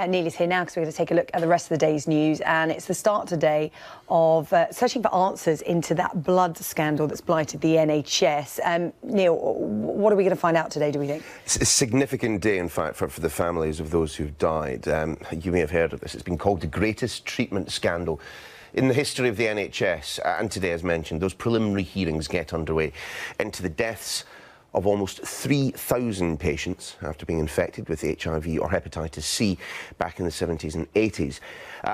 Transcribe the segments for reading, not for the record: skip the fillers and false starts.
Neil is here now because we're going to take a look at the rest of the day's news, and it's the start today of searching for answers into that blood scandal that's blighted the NHS. Neil, what are we going to find out today, do we think? It's a significant day, in fact, for the families of those who've died. You may have heard of this. It's been called the greatest treatment scandal in the history of the NHS. And today, as mentioned, those preliminary hearings get underway into the deaths of almost 3,000 patients after being infected with HIV or hepatitis C back in the 70s and 80s.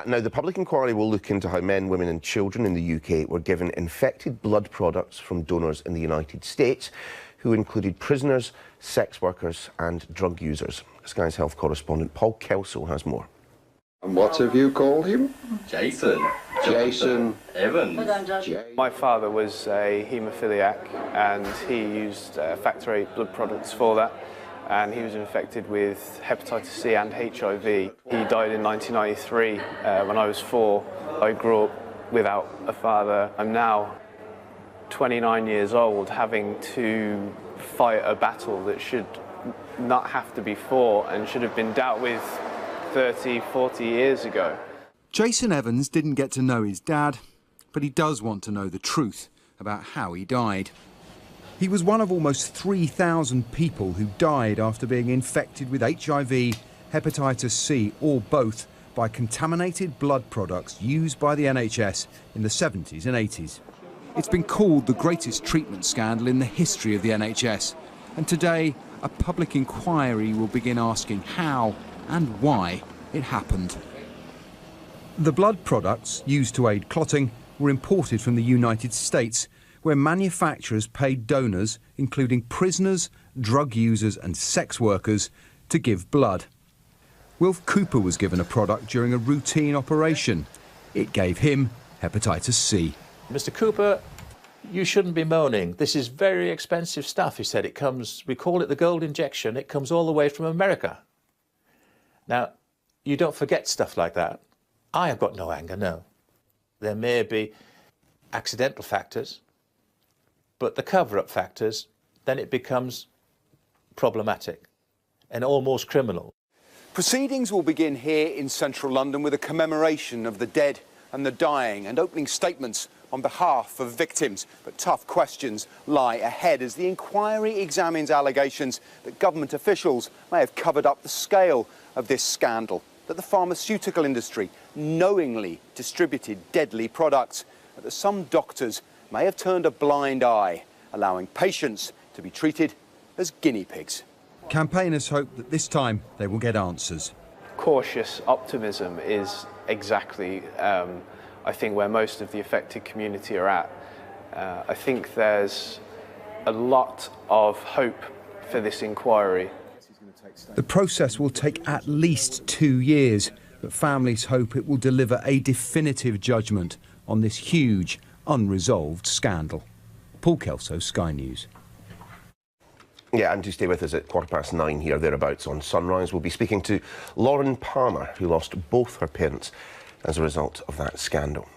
Now, the public inquiry will look into how men, women and children in the UK were given infected blood products from donors in the United States, who included prisoners, sex workers and drug users. Sky's health correspondent Paul Kelso has more. And what have you called him? Jason. Jason Evans. My father was a haemophiliac and he used factor VIII blood products for that, and he was infected with hepatitis C and HIV. He died in 1993 when I was 4. I grew up without a father. I'm now 29 years old, having to fight a battle that should not have to be fought and should have been dealt with 30, 40 years ago. Jason Evans didn't get to know his dad, but he does want to know the truth about how he died. He was one of almost 3,000 people who died after being infected with HIV, hepatitis C, or both, by contaminated blood products used by the NHS in the 70s and 80s. It's been called the greatest treatment scandal in the history of the NHS, and today a public inquiry will begin asking how and why it happened. The blood products used to aid clotting were imported from the United States, where manufacturers paid donors, including prisoners, drug users and sex workers, to give blood. Wilf Cooper was given a product during a routine operation. It gave him hepatitis C. Mr. Cooper, you shouldn't be moaning. This is very expensive stuff, he said. It comes, we call it the gold injection, it comes all the way from America. Now, you don't forget stuff like that. I have got no anger, no. There may be accidental factors, but the cover-up factors, then it becomes problematic and almost criminal. Proceedings will begin here in central London with a commemoration of the dead and the dying and opening statements on behalf of victims. But tough questions lie ahead as the inquiry examines allegations that government officials may have covered up the scale of this scandal, that the pharmaceutical industry knowingly distributed deadly products, and that some doctors may have turned a blind eye, allowing patients to be treated as guinea pigs. Campaigners hope that this time they will get answers. Cautious optimism is exactly, I think, where most of the affected community are at. I think there's a lot of hope for this inquiry. The process will take at least 2 years, but families hope it will deliver a definitive judgment on this huge, unresolved scandal. Paul Kelso, Sky News. Yeah, and do stay with us at 9:15 here, thereabouts on Sunrise. We'll be speaking to Lauren Palmer, who lost both her parents as a result of that scandal.